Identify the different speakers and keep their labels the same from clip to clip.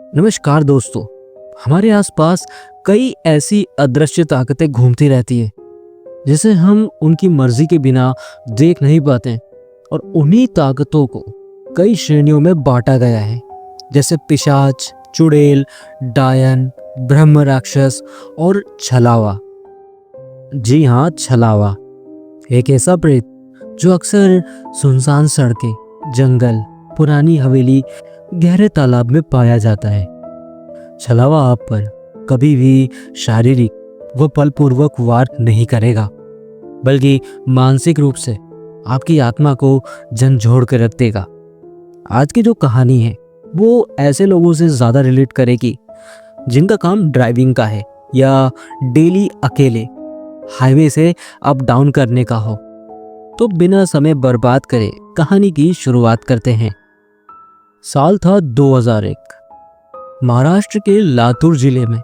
Speaker 1: नमस्कार दोस्तों। हमारे आसपास कई ऐसी अदृश्य ताकतें घूमती रहती है जिसे हम उनकी मर्जी के बिना देख नहीं पाते। और उन्हीं ताकतों को कई श्रेणियों में बांटा गया है, जैसे पिशाच, चुड़ैल, डायन, ब्रह्म राक्षस और छलावा। जी हाँ, छलावा एक ऐसा प्रेत जो अक्सर सुनसान सड़कें, जंगल, पुरानी हवेली, गहरे तालाब में पाया जाता है। छलावा आप पर कभी भी शारीरिक व बलपूर्वक वार नहीं करेगा, बल्कि मानसिक रूप से आपकी आत्मा को झंझोड़ कर रख देगा। आज की जो कहानी है वो ऐसे लोगों से ज़्यादा रिलेट करेगी जिनका काम ड्राइविंग का है या डेली अकेले हाईवे से अप डाउन करने का हो। तो बिना समय बर्बाद करे कहानी की शुरुआत करते हैं। साल था 2001। महाराष्ट्र के लातूर जिले में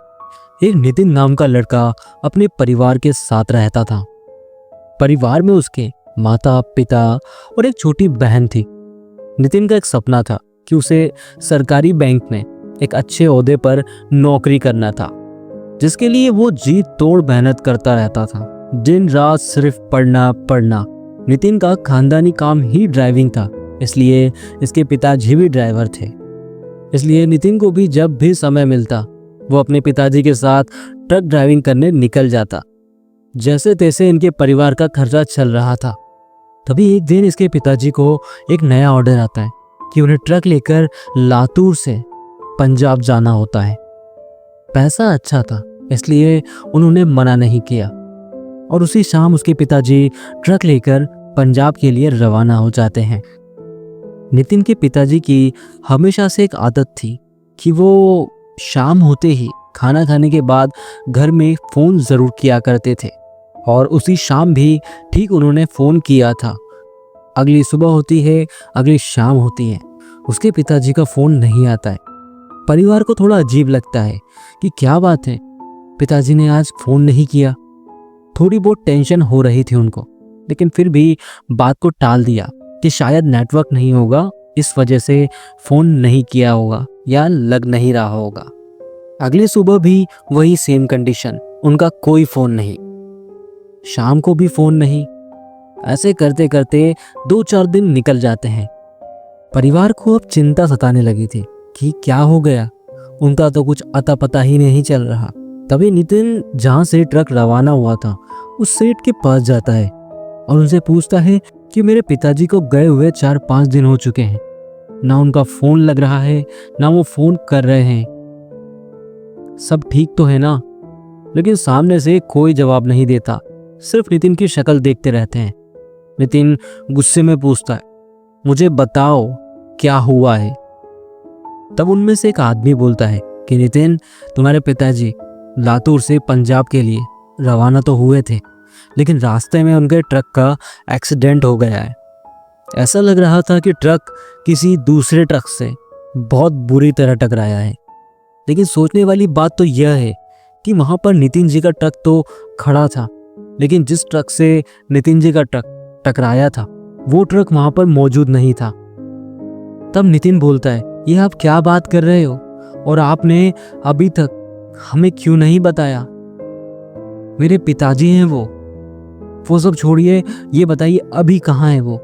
Speaker 1: एक नितिन नाम का लड़का अपने परिवार के साथ रहता था। परिवार में उसके माता, पिता और एक छोटी बहन थी। नितिन का एक सपना था कि उसे सरकारी बैंक में एक अच्छे ओहदे पर नौकरी करना था, जिसके लिए वो जी तोड़ मेहनत करता रहता था। दिन रात सिर्फ पढ़ना पढ़ना। नितिन का खानदानी काम ही ड्राइविंग था, इसलिए इसके पिताजी भी ड्राइवर थे। इसलिए नितिन को भी जब भी समय मिलता वो अपने पिताजी के साथ ट्रक ड्राइविंग करने निकल जाता। जैसे तैसे इनके परिवार का खर्चा चल रहा था। तभी एक दिन इसके पिताजी को एक नया ऑर्डर आता है कि उन्हें ट्रक लेकर लातूर से पंजाब जाना होता है। पैसा अच्छा था, इसलिए उन्होंने मना नहीं किया और उसी शाम उसके पिताजी ट्रक लेकर पंजाब के लिए रवाना हो जाते हैं। नितिन के पिताजी की हमेशा से एक आदत थी कि वो शाम होते ही खाना खाने के बाद घर में फ़ोन ज़रूर किया करते थे, और उसी शाम भी ठीक उन्होंने फ़ोन किया था। अगली सुबह होती है, अगली शाम होती है, उसके पिताजी का फ़ोन नहीं आता है। परिवार को थोड़ा अजीब लगता है कि क्या बात है, पिताजी ने आज फ़ोन नहीं किया। थोड़ी बहुत टेंशन हो रही थी उनको, लेकिन फिर भी बात को टाल दिया कि शायद नेटवर्क नहीं होगा, इस वजह से फ़ोन नहीं किया होगा या लग नहीं रहा होगा। अगली सुबह भी वही सेम कंडीशन, उनका कोई फ़ोन नहीं, शाम को भी फ़ोन नहीं। ऐसे करते करते 2-4 दिन निकल जाते हैं। परिवार को अब चिंता सताने लगी थी कि क्या हो गया, उनका तो कुछ अता पता ही नहीं चल रहा। तभी नितिन जहाँ से ट्रक रवाना हुआ था उस सेठ के पास जाता है और उनसे पूछता है कि मेरे पिताजी को गए हुए 4-5 दिन हो चुके हैं, ना उनका फ़ोन लग रहा है, ना वो फ़ोन कर रहे हैं, सब ठीक तो है ना। लेकिन सामने से कोई जवाब नहीं देता, सिर्फ नितिन की शक्ल देखते रहते हैं। नितिन गुस्से में पूछता है, मुझे बताओ क्या हुआ है। तब उनमें से एक आदमी बोलता है कि नितिन, तुम्हारे पिताजी लातूर से पंजाब के लिए रवाना तो हुए थे, लेकिन रास्ते में उनके ट्रक का एक्सीडेंट हो गया है। ऐसा लग रहा था कि ट्रक किसी दूसरे ट्रक से बहुत बुरी तरह टकराया है। लेकिन सोचने वाली बात तो यह है कि वहाँ पर नितिन जी का ट्रक तो खड़ा था, लेकिन जिस ट्रक से नितिन जी का ट्रक टकराया था वो ट्रक वहाँ पर मौजूद नहीं था। तब नितिन बोलता है, ये आप क्या बात कर रहे हो, और आपने अभी तक हमें क्यों नहीं बताया? मेरे पिताजी हैं वो सब छोड़िए, ये बताइए अभी कहाँ है वो?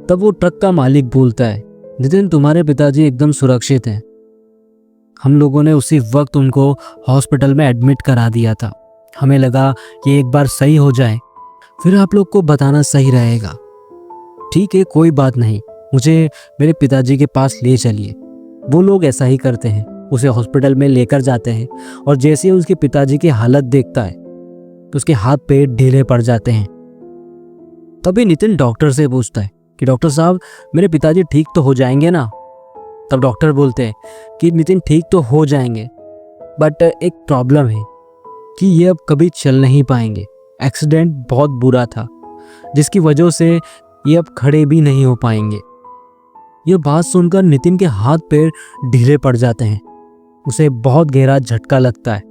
Speaker 1: तब वो ट्रक का मालिक बोलता है, नितिन, तुम्हारे पिताजी एकदम सुरक्षित हैं। हम लोगों ने उसी वक्त उनको हॉस्पिटल में एडमिट करा दिया था। हमें लगा कि एक बार सही हो जाए फिर आप लोग को बताना सही रहेगा। ठीक है, कोई बात नहीं, मुझे मेरे पिताजी के पास ले चलिए। वो लोग ऐसा ही करते हैं, उसे हॉस्पिटल में लेकर जाते हैं, और जैसे ही उसके पिताजी की हालत देखता है तो उसके हाथ पैर ढीले पड़ जाते हैं। तभी नितिन डॉक्टर से पूछता है कि डॉक्टर साहब, मेरे पिताजी ठीक तो हो जाएंगे ना? तब डॉक्टर बोलते हैं कि नितिन, ठीक तो हो जाएंगे, बट एक प्रॉब्लम है कि ये अब कभी चल नहीं पाएंगे। एक्सीडेंट बहुत बुरा था, जिसकी वजह से ये अब खड़े भी नहीं हो पाएंगे। यह बात सुनकर नितिन के हाथ पैर ढीले पड़ जाते हैं। उसे बहुत गहरा झटका लगता है,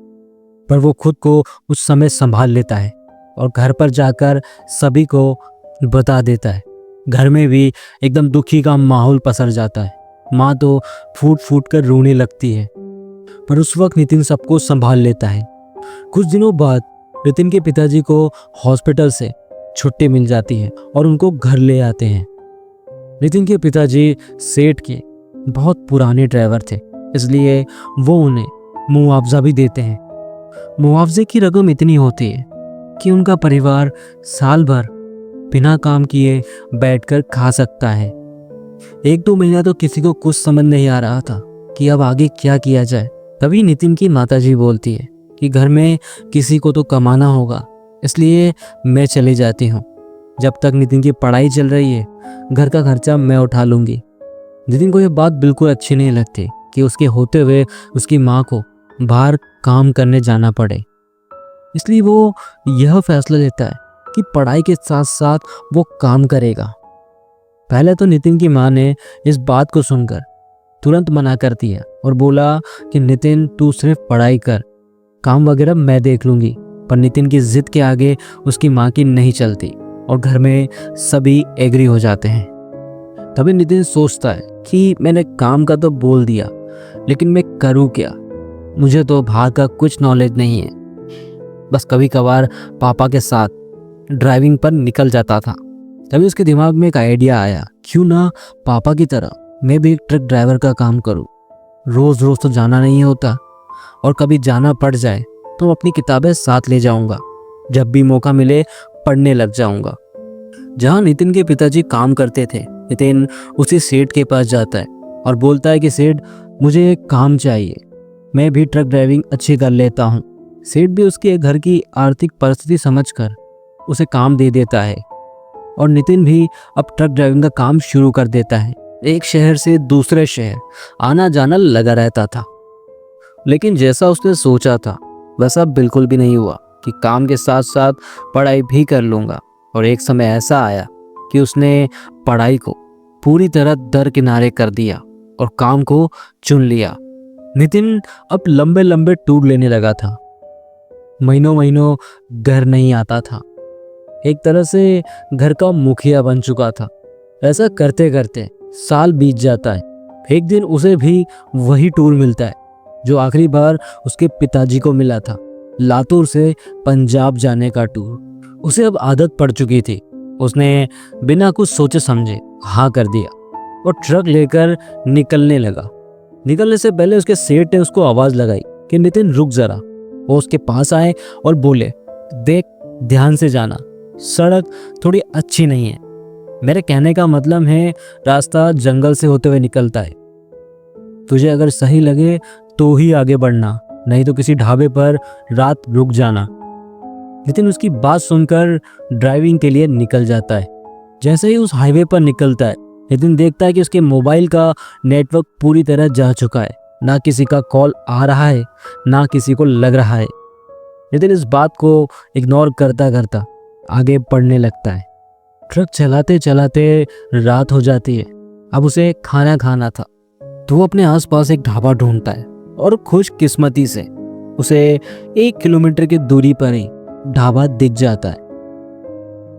Speaker 1: पर वो खुद को उस समय संभाल लेता है और घर पर जाकर सभी को बता देता है। घर में भी एकदम दुखी का माहौल पसर जाता है। माँ तो फूट फूट कर रोने लगती है पर उस वक्त नितिन सबको संभाल लेता है। कुछ दिनों बाद नितिन के पिताजी को हॉस्पिटल से छुट्टी मिल जाती है और उनको घर ले आते हैं। नितिन के पिताजी सेठ के बहुत पुराने ड्राइवर थे, इसलिए वो उन्हें मुआवजा भी देते हैं। मुआवजे की रकम इतनी होती है कि उनका परिवार साल भर बिना काम किए बैठकर खा सकता है। 1-2 महीना तो किसी को कुछ समझ नहीं आ रहा था कि अब आगे क्या किया जाए। तभी नितिन की माताजी बोलती है कि घर में किसी को तो कमाना होगा, इसलिए मैं चली जाती हूँ। जब तक नितिन की पढ़ाई चल रही है, घर का खर्चा मैं उठा लूँगी। नितिन को यह बात बिल्कुल अच्छी नहीं लगती कि उसके होते हुए उसकी माँ को बाहर काम करने जाना पड़े, इसलिए वो यह फैसला लेता है कि पढ़ाई के साथ साथ वो काम करेगा। पहले तो नितिन की माँ ने इस बात को सुनकर तुरंत मना कर दिया और बोला कि नितिन तू सिर्फ पढ़ाई कर, काम वगैरह मैं देख लूँगी। पर नितिन की जिद के आगे उसकी माँ की नहीं चलती और घर में सभी एग्री हो जाते हैं। तभी नितिन सोचता है कि मैंने काम का तो बोल दिया, लेकिन मैं करूँ क्या? मुझे तो बाहर का कुछ नॉलेज नहीं है। बस कभी कभार पापा के साथ ड्राइविंग पर निकल जाता था। तभी उसके दिमाग में एक आइडिया आया, क्यों ना पापा की तरह मैं भी एक ट्रक ड्राइवर का काम करूं। रोज रोज तो जाना नहीं होता, और कभी जाना पड़ जाए तो अपनी किताबें साथ ले जाऊंगा। जब भी मौका मिले पढ़ने लग जाऊंगा। जहां नितिन के पिताजी काम करते थे, नितिन उसी सेठ के पास जाता है और बोलता है कि सेठ मुझे एक काम चाहिए, मैं भी ट्रक ड्राइविंग अच्छी कर लेता हूँ। सेठ भी उसके घर की आर्थिक परिस्थिति समझकर उसे काम दे देता है और नितिन भी अब ट्रक ड्राइविंग का काम शुरू कर देता है। एक शहर से दूसरे शहर आना जाना लगा रहता था, लेकिन जैसा उसने सोचा था वैसा बिल्कुल भी नहीं हुआ कि काम के साथ साथ पढ़ाई भी कर लूँगा। और एक समय ऐसा आया कि उसने पढ़ाई को पूरी तरह दरकिनारे कर दिया और काम को चुन लिया। नितिन अब लंबे लंबे टूर लेने लगा था। महीनों महीनों घर नहीं आता था, एक तरह से घर का मुखिया बन चुका था। ऐसा करते करते साल बीत जाता है। एक दिन उसे भी वही टूर मिलता है जो आखिरी बार उसके पिताजी को मिला था, लातूर से पंजाब जाने का टूर। उसे अब आदत पड़ चुकी थी। उसने बिना कुछ सोचे समझे हाँ कर दिया और ट्रक लेकर निकलने लगा। निकलने से पहले उसके सेठ ने उसको आवाज लगाई कि नितिन रुक जरा। वो उसके पास आए और बोले, देख ध्यान से जाना, सड़क थोड़ी अच्छी नहीं है। मेरे कहने का मतलब है रास्ता जंगल से होते हुए निकलता है। तुझे अगर सही लगे तो ही आगे बढ़ना, नहीं तो किसी ढाबे पर रात रुक जाना। नितिन उसकी बात सुनकर ड्राइविंग के लिए निकल जाता है। जैसे ही उस हाईवे पर निकलता है, नितिन देखता है कि उसके मोबाइल का नेटवर्क पूरी तरह जा चुका है। ना किसी का कॉल आ रहा है, ना किसी को लग रहा है। नितिन इस बात को इग्नोर करता करता आगे बढ़ने लगता है। ट्रक चलाते चलाते रात हो जाती है। अब उसे खाना खाना था तो वो अपने आसपास एक ढाबा ढूंढता है और खुशकिस्मती से उसे 1 किलोमीटर की दूरी पर ही ढाबा दिख जाता है।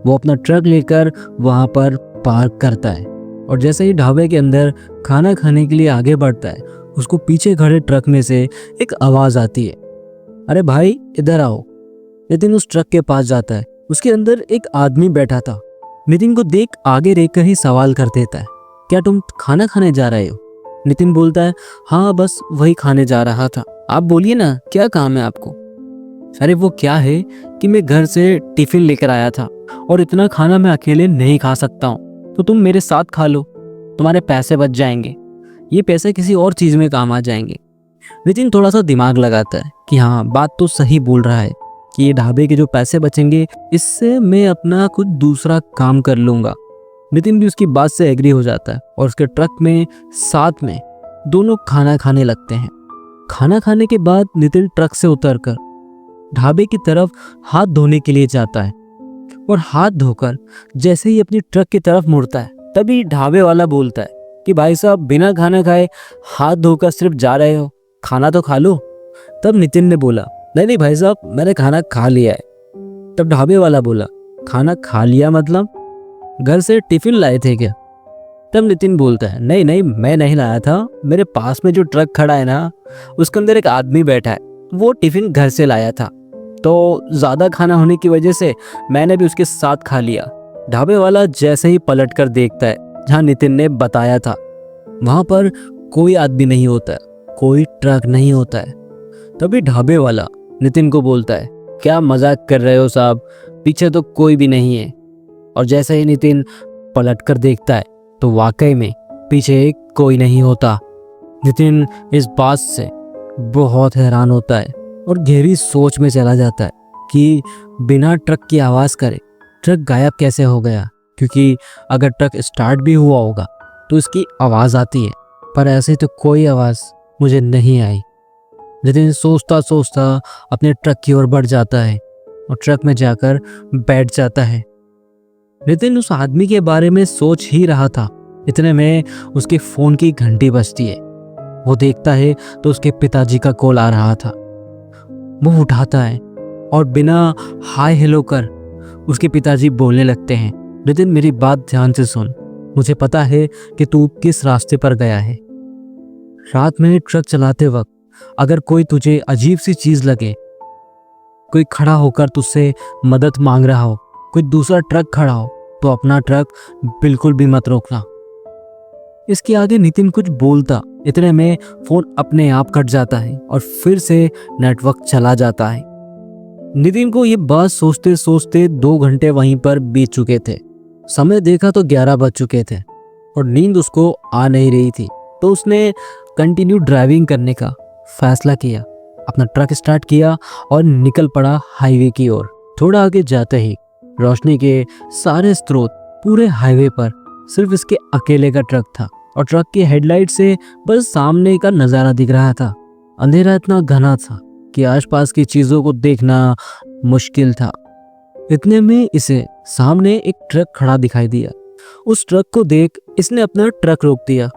Speaker 1: वो अपना ट्रक लेकर वहां पर पार्क करता है और जैसे ही ढाबे के अंदर खाना खाने के लिए आगे बढ़ता है, उसको पीछे खड़े ट्रक में से एक आवाज आती है, अरे भाई इधर आओ। नितिन उस ट्रक के पास जाता है। उसके अंदर एक आदमी बैठा था। नितिन को देख आगे रहकर ही सवाल कर देता है, क्या तुम खाना खाने जा रहे हो? नितिन बोलता है, हाँ बस वही खाने जा रहा था। आप बोलिए ना, क्या काम है आपको? अरे वो क्या है कि मैं घर से टिफिन लेकर आया था और इतना खाना मैं अकेले नहीं खा सकता हूँ, तो तुम मेरे साथ खा लो, तुम्हारे पैसे बच जाएंगे। ये पैसे किसी और चीज में काम आ जाएंगे। नितिन थोड़ा सा दिमाग लगाता है कि हाँ बात तो सही बोल रहा है कि ये ढाबे के जो पैसे बचेंगे इससे मैं अपना कुछ दूसरा काम कर लूंगा। नितिन भी उसकी बात से एग्री हो जाता है और उसके ट्रक में साथ में दोनों खाना खाने लगते हैं। खाना खाने के बाद नितिन ट्रक से उतरकर ढाबे की तरफ हाथ धोने के लिए जाता है और हाथ धोकर जैसे ही अपनी ट्रक की तरफ मुड़ता है, तभी ढाबे वाला बोलता है कि भाई साहब बिना खाना खाए हाथ धोकर सिर्फ जा रहे हो, खाना तो खा लो। तब नितिन ने बोला, नहीं नहीं भाई साहब मैंने खाना खा लिया है। तब ढाबे वाला बोला, खाना खा लिया मतलब घर से टिफिन लाए थे क्या? तब नितिन बोलता है, नहीं नहीं मैं नहीं लाया था, मेरे पास में जो ट्रक खड़ा है ना उसके अंदर एक आदमी बैठा है, वो टिफिन घर से लाया था, तो ज़्यादा खाना होने की वजह से मैंने भी उसके साथ खा लिया। ढाबे वाला जैसे ही पलट कर देखता है जहाँ नितिन ने बताया था, वहाँ पर कोई आदमी नहीं होता है, कोई ट्रक नहीं होता है। तभी ढाबे वाला नितिन को बोलता है, क्या मजाक कर रहे हो साहब, पीछे तो कोई भी नहीं है। और जैसे ही नितिन पलट कर देखता है तो वाकई में पीछे कोई नहीं होता। नितिन इस बात से बहुत हैरान होता है और गहरी सोच में चला जाता है कि बिना ट्रक की आवाज़ करे ट्रक गायब कैसे हो गया, क्योंकि अगर ट्रक स्टार्ट भी हुआ होगा तो इसकी आवाज़ आती है, पर ऐसे तो कोई आवाज़ मुझे नहीं आई। नितिन सोचता सोचता अपने ट्रक की ओर बढ़ जाता है और ट्रक में जाकर बैठ जाता है। नितिन उस आदमी के बारे में सोच ही रहा था, इतने में उसके फ़ोन की घंटी बजती है। वो देखता है तो उसके पिताजी का कॉल आ रहा था। वो उठाता है और बिना हाय हेलो कर उसके पिताजी बोलने लगते हैं, नितिन मेरी बात ध्यान से सुन, मुझे पता है कि तू किस रास्ते पर गया है। रात में ट्रक चलाते वक्त अगर कोई तुझे अजीब सी चीज लगे, कोई खड़ा होकर तुझसे मदद मांग रहा हो, कोई दूसरा ट्रक खड़ा हो, तो अपना ट्रक बिल्कुल भी मत रोकना। इसके आगे नितिन कुछ बोलता, इतने में फोन अपने आप कट जाता है और फिर से नेटवर्क चला जाता है। नितिन को ये बात सोचते सोचते 2 घंटे वहीं पर बीत चुके थे। समय देखा तो 11 बज चुके थे और नींद उसको आ नहीं रही थी, तो उसने कंटिन्यू ड्राइविंग करने का फैसला किया। अपना ट्रक स्टार्ट किया और निकल पड़ा हाईवे की ओर। थोड़ा आगे जाते ही रोशनी के सारे स्रोत, पूरे हाईवे पर सिर्फ इसके अकेले का ट्रक था और ट्रक की हेडलाइट से बस सामने का नज़ारा दिख रहा था। अंधेरा इतना घना था कि आसपास की चीज़ों को देखना मुश्किल था। इतने में इसे सामने एक ट्रक खड़ा दिखाई दिया। उस ट्रक को देख इसने अपना ट्रक रोक दिया।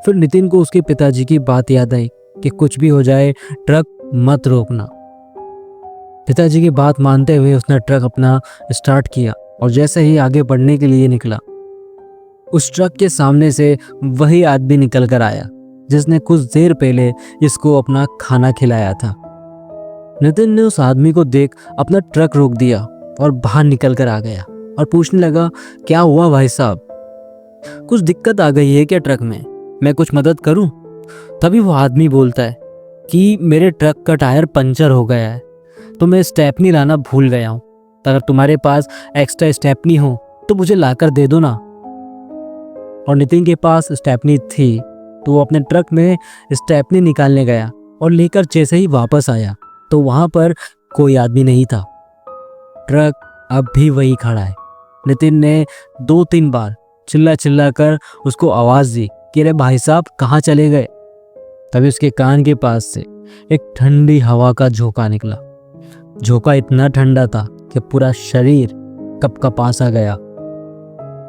Speaker 1: फिर नितिन को उसके पिताजी की बात याद आई कि कुछ भी हो जाए ट्रक मत रोकना। पिताजी की बात मानते हुए उसने ट्रक अपना स्टार्ट किया और जैसे ही आगे बढ़ने के लिए निकला, उस ट्रक के सामने से वही आदमी निकल कर आया जिसने कुछ देर पहले इसको अपना खाना खिलाया था। नितिन ने उस आदमी को देख अपना ट्रक रोक दिया और बाहर निकल कर आ गया और पूछने लगा, क्या हुआ भाई साहब, कुछ दिक्कत आ गई है क्या ट्रक में, मैं कुछ मदद करूं? तभी वो आदमी बोलता है कि मेरे ट्रक का टायर पंचर हो गया है, तो मैं स्टेपनी लाना भूल गया हूँ, अगर तुम्हारे पास एक्स्ट्रा स्टेपनी हो तो मुझे लाकर दे दो ना। और नितिन के पास स्टेपनी थी तो वो अपने ट्रक में स्टेपनी निकालने गया और लेकर जैसे ही वापस आया तो वहाँ पर कोई आदमी नहीं था। ट्रक अब भी वही खड़ा है। नितिन ने 2-3 बार चिल्ला चिल्ला कर उसको आवाज़ दी कि अरे भाई साहब कहाँ चले गए। तभी उसके कान के पास से एक ठंडी हवा का झोंका निकला। झोंका इतना ठंडा था कि पूरा शरीर कपकपा सा गया।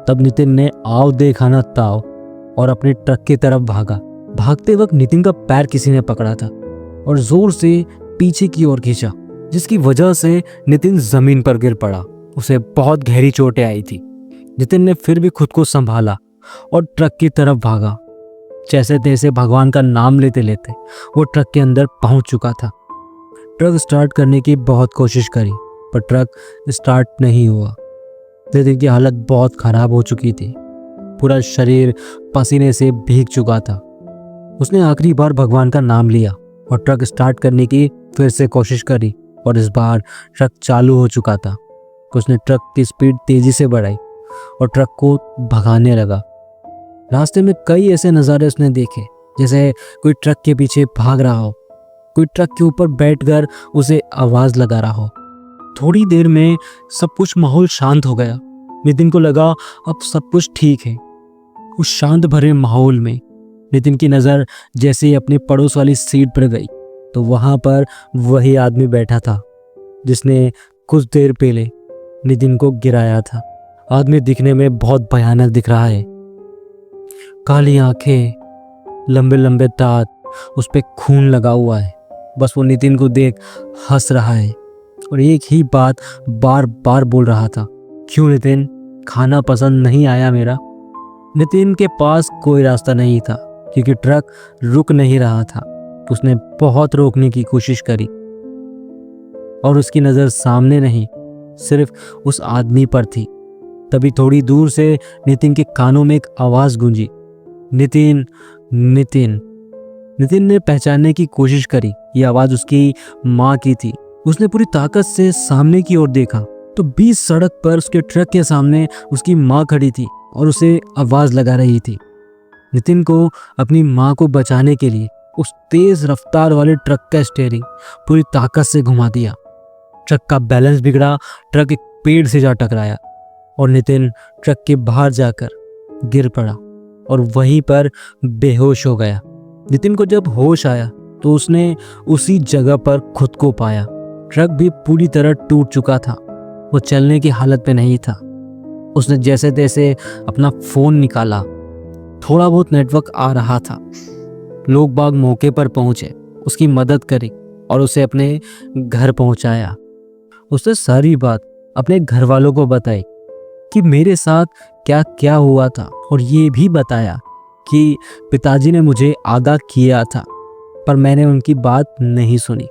Speaker 1: तब नितिन ने आओ देखा ना ताव और अपने ट्रक की तरफ भागा। भागते वक्त नितिन का पैर किसी ने पकड़ा था और जोर से पीछे की ओर खींचा, जिसकी वजह से नितिन जमीन पर गिर पड़ा। उसे बहुत गहरी चोटें आई थी। नितिन ने फिर भी खुद को संभाला और ट्रक की तरफ भागा। जैसे तैसे भगवान का नाम लेते लेते वो ट्रक के अंदर पहुंच चुका था। ट्रक स्टार्ट करने की बहुत कोशिश करी पर ट्रक स्टार्ट नहीं हुआ। नितिन की हालत बहुत खराब हो चुकी थी, पूरा शरीर पसीने से भीग चुका था। उसने आखिरी बार भगवान का नाम लिया और ट्रक स्टार्ट करने की फिर से कोशिश करी और इस बार ट्रक चालू हो चुका था। उसने ट्रक की स्पीड तेजी से बढ़ाई और ट्रक को भगाने लगा। रास्ते में कई ऐसे नज़ारे उसने देखे, जैसे कोई ट्रक के पीछे भाग रहा हो, कोई ट्रक के ऊपर बैठकर उसे आवाज़ लगा रहा हो। थोड़ी देर में सब कुछ माहौल शांत हो गया। नितिन को लगा अब सब कुछ ठीक है। उस शांत भरे माहौल में नितिन की नज़र जैसे ही अपने पड़ोस वाली सीट पर गई तो वहाँ पर वही आदमी बैठा था जिसने कुछ देर पहले नितिन को गिराया था। आदमी दिखने में बहुत भयानक दिख रहा है। काली आंखें, लंबे लंबे दांत, उस पे खून लगा हुआ है। बस वो नितिन को देख हंस रहा है और एक ही बात बार बार बोल रहा था, क्यों नितिन, खाना पसंद नहीं आया मेरा? नितिन के पास कोई रास्ता नहीं था क्योंकि ट्रक रुक नहीं रहा था। उसने बहुत रोकने की कोशिश करी और उसकी नज़र सामने नहीं, सिर्फ उस आदमी पर थी। तभी थोड़ी दूर से नितिन के कानों में एक आवाज़ गूंजी, नितिन नितिन। नितिन ने पहचानने की कोशिश करी। ये आवाज़ उसकी माँ की थी। उसने पूरी ताकत से सामने की ओर देखा तो बीच सड़क पर उसके ट्रक के सामने उसकी माँ खड़ी थी और उसे आवाज़ लगा रही थी। नितिन को अपनी माँ को बचाने के लिए उस तेज रफ्तार वाले ट्रक का स्टीयरिंग पूरी ताकत से घुमा दिया। ट्रक का बैलेंस बिगड़ा, ट्रक एक पेड़ से जा टकराया और नितिन ट्रक के बाहर जाकर गिर पड़ा और वहीं पर बेहोश हो गया। नितिन को जब होश आया तो उसने उसी जगह पर खुद को पाया। ट्रक भी पूरी तरह टूट चुका था, वो चलने की हालत में नहीं था। उसने जैसे तैसे अपना फ़ोन निकाला, थोड़ा बहुत नेटवर्क आ रहा था। लोग बाग मौके पर पहुंचे, उसकी मदद करी और उसे अपने घर पहुंचाया। उसने सारी बात अपने घर वालों को बताई कि मेरे साथ क्या क्या हुआ था और ये भी बताया कि पिताजी ने मुझे आगाह किया था पर मैंने उनकी बात नहीं सुनी।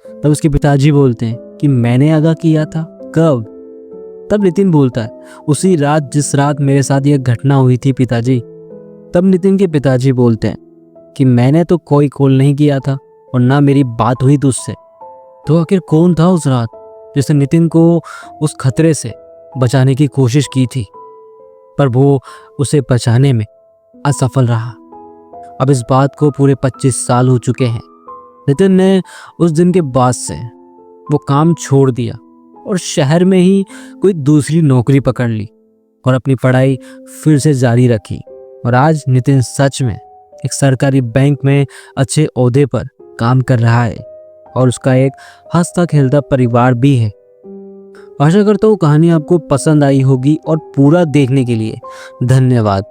Speaker 1: तब उसके पिताजी बोलते हैं कि मैंने आगाह किया था, कब? तब नितिन बोलता है, उसी रात जिस रात मेरे साथ यह घटना हुई थी पिताजी। तब नितिन के पिताजी बोलते हैं कि मैंने तो कोई कॉल नहीं किया था और ना मेरी बात हुई तुझसे। तो आखिर कौन था उस रात जिसने नितिन को उस खतरे से बचाने की कोशिश की थी, पर वो उसे बचाने में असफल रहा। अब इस बात को पूरे 25 साल हो चुके हैं। नितिन ने उस दिन के बाद से वो काम छोड़ दिया और शहर में ही कोई दूसरी नौकरी पकड़ ली और अपनी पढ़ाई फिर से जारी रखी। और आज नितिन सच में एक सरकारी बैंक में अच्छे ओहदे पर काम कर रहा है और उसका एक हंसता खेलता परिवार भी है। आशा करता हूँ कहानी आपको पसंद आई होगी और पूरा देखने के लिए धन्यवाद।